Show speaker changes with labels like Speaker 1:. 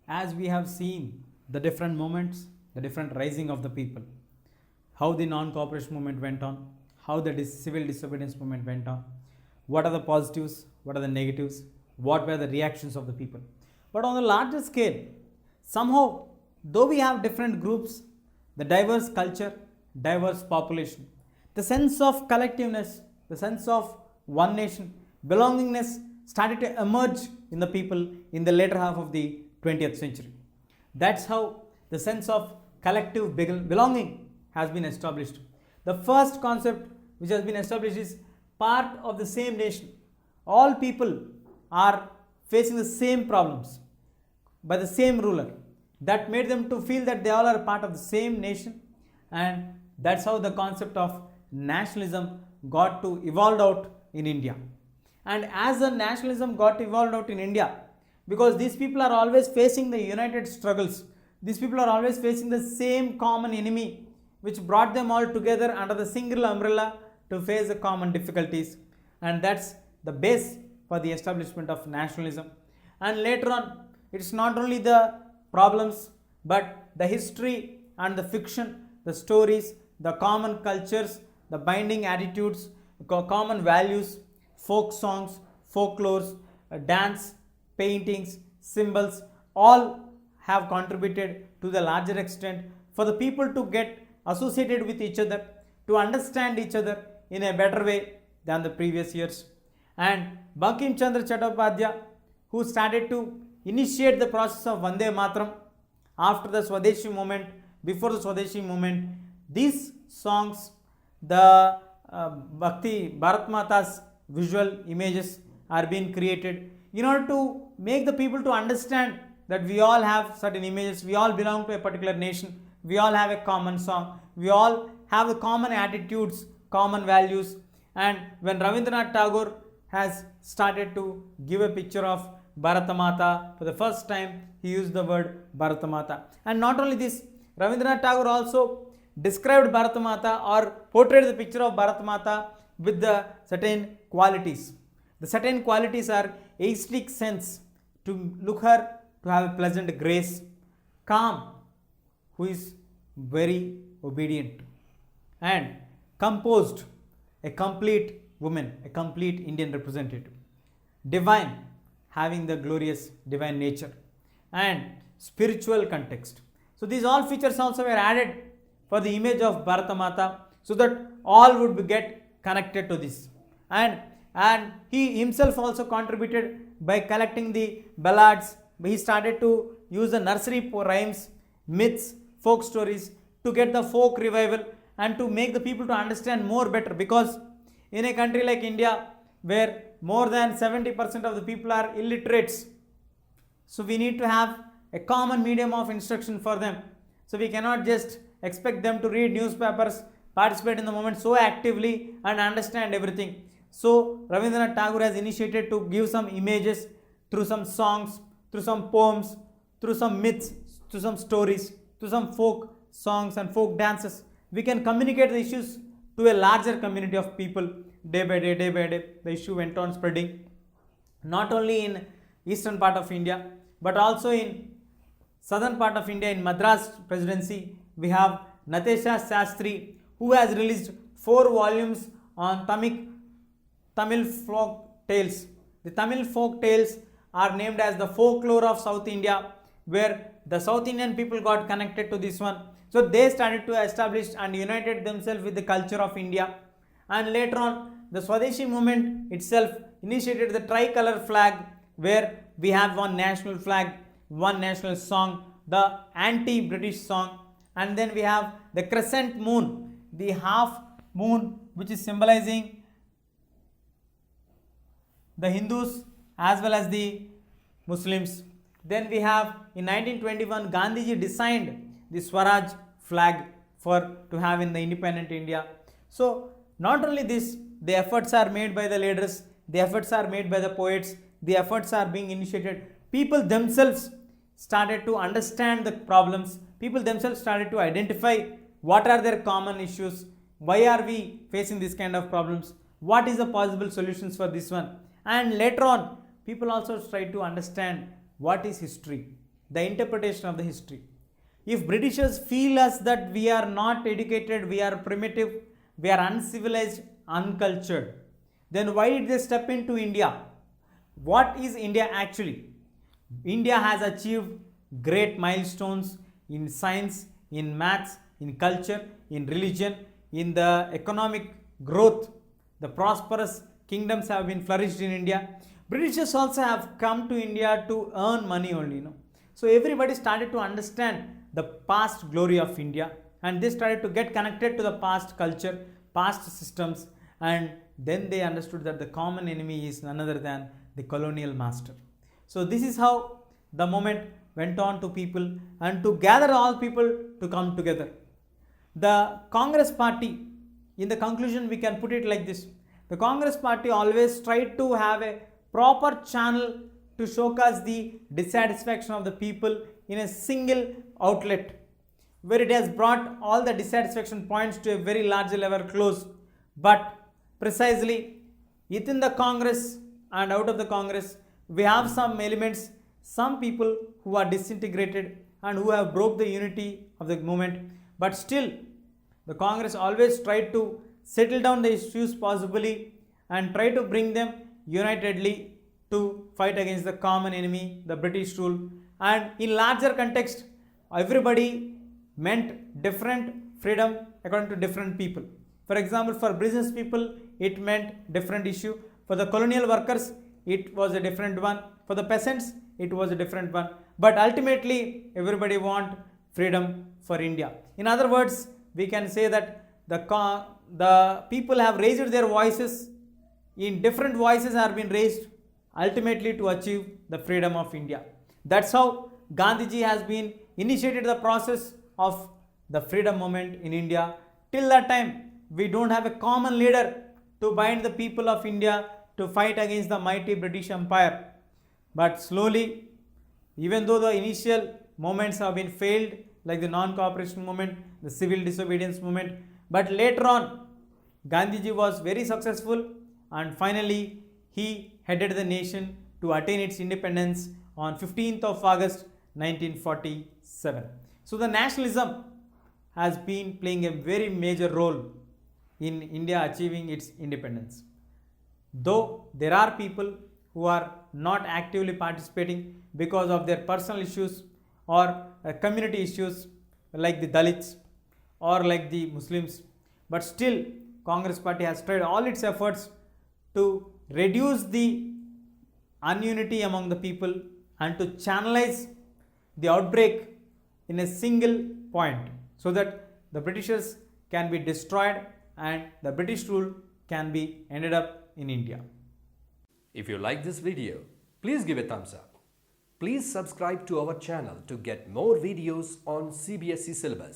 Speaker 1: As we have seen the different moments, the different rising of the people, how the non-cooperation movement went on, how the civil disobedience movement went on, what are the positives, what are the negatives, what were the reactions of the people. But on a larger scale, somehow, though we have different groups, the diverse culture, diverse population, the sense of collectiveness, the sense of one nation, belongingness started to emerge in the people in the later half of the 20th century. That's how the sense of collective belonging has been established. The first concept which has been established is part of the same nation. All people are facing the same problems by the same ruler. That made them to feel that they all are part of the same nation, and that's how the concept of nationalism got to evolved out in India. And as the nationalism got evolved out in India, because these people are always facing the united struggles, these people are always facing the same common enemy which brought them all together under the single umbrella to face the common difficulties, and that's the base for the establishment of nationalism. And later on, it's not only the problems but the history and the fiction, the stories, the common cultures, the binding attitudes, common values, folk songs, folklores, dance, paintings, symbols, all have contributed to the larger extent for the people to get associated with each other, to understand each other in a better way than the previous years. And Bankim Chandra Chattopadhyay, who started to initiate the process of Vande Mataram after the Swadeshi movement, before the Swadeshi movement, these songs, the Bhakti Bharat Mata's visual images are being created in order to make the people to understand that we all have certain images, we all belong to a particular nation, we all have a common song, we all have the common attitudes, common values. And when Rabindranath Tagore has started to give a picture of Bharata Mata, for the first time he used the word Bharata Mata. And not only this, Rabindranath Tagore also described Bharata Mata or portrayed the picture of Bharata Mata with the certain qualities. The certain qualities are aesthetic sense, to look her to have a pleasant grace, calm, who is very obedient, and composed, a complete woman, a complete Indian representative, divine, having the glorious divine nature, and spiritual context. So these all features also were added for the image of Bharata Mata, so that all would get connected to this. And he himself also contributed by collecting the ballads. He started to use the nursery rhymes, myths, folk stories to get the folk revival and to make the people to understand more better, because in a country like India where more than 70% of the people are illiterates, so we need to have a common medium of instruction for them. So we cannot just expect them to read newspapers, participate in the movement so actively and understand everything. So Rabindranath Tagore has initiated to give some images through some songs, through some poems, through some myths, through some stories, through some folk songs and folk dances. We can communicate the issues to a larger community of people. Day by day, the issue went on spreading, not only in eastern part of India, but also in southern part of India. In Madras Presidency, we have Natesha Sastry, who has released 4 volumes on Tamil folk tales. The Tamil folk tales are named as the folklore of South India, where the South Indian people got connected to this one. So they started to establish and united themselves with the culture of India. And later on, the Swadeshi movement itself initiated the tricolor flag, where we have one national flag, one national song, the anti-British song, and then we have the crescent moon, the half moon, which is symbolizing the Hindus as well as the Muslims. Then we have in 1921 Gandhiji designed the Swaraj flag to have in the independent India. So not only this, the efforts are made by the leaders, the efforts are made by the poets, the efforts are being initiated. People themselves started to understand the problems, people themselves started to identify what are their common issues, why are we facing this kind of problems, what is the possible solutions for this one. And later on, people also try to understand what is history, the interpretation of the history. If Britishers feel us that we are not educated, we are primitive, we are uncivilized, uncultured, then why did they step into India? What is India actually? India has achieved great milestones in science, in maths, in culture, in religion, in the economic growth. The prosperous kingdoms have been flourished in India. Britishers also have come to India to earn money only. So everybody started to understand the past glory of India, and they started to get connected to the past culture, past systems, and then they understood that the common enemy is none other than the colonial master. So this is how the movement went on to people and to gather all people to come together. The Congress party, in the conclusion we can put it like this: the Congress party always tried to have a proper channel to showcase the dissatisfaction of the people in a single outlet, where it has brought all the dissatisfaction points to a very large level close. But precisely within the Congress and out of the Congress, we have some elements, some people who are disintegrated and who have broke the unity of the movement. But still, the Congress always tried to settle down the issues possibly and try to bring them unitedly to fight against the common enemy, the British rule. And in larger context, everybody meant different freedom according to different people. For example, for business people, it meant different issue. For the colonial workers, it was a different one. For the peasants, it was a different one. But ultimately, everybody want freedom for India. In other words, we can say that the people have raised their voices, in different voices have been raised ultimately to achieve the freedom of India. That's how Gandhiji has been initiated the process of the freedom movement in India. Till that time, we don't have a common leader to bind the people of India to fight against the mighty British Empire. But slowly, even though the initial movements have been failed, like the non-cooperation movement, the civil disobedience movement, but later on, Gandhiji was very successful, and finally he headed the nation to attain its independence on 15th of August 1947. So the nationalism has been playing a very major role in India achieving its independence. Though there are people who are not actively participating because of their personal issues or community issues like the Dalits or like the Muslims, but still Congress party has tried all its efforts to reduce the ununity among the people and to channelize the outbreak in a single point, so that the Britishers can be destroyed and the British rule can be ended up in India.
Speaker 2: If you like this video, please give a thumbs up. Please subscribe to our channel to get more videos on CBSE syllabus.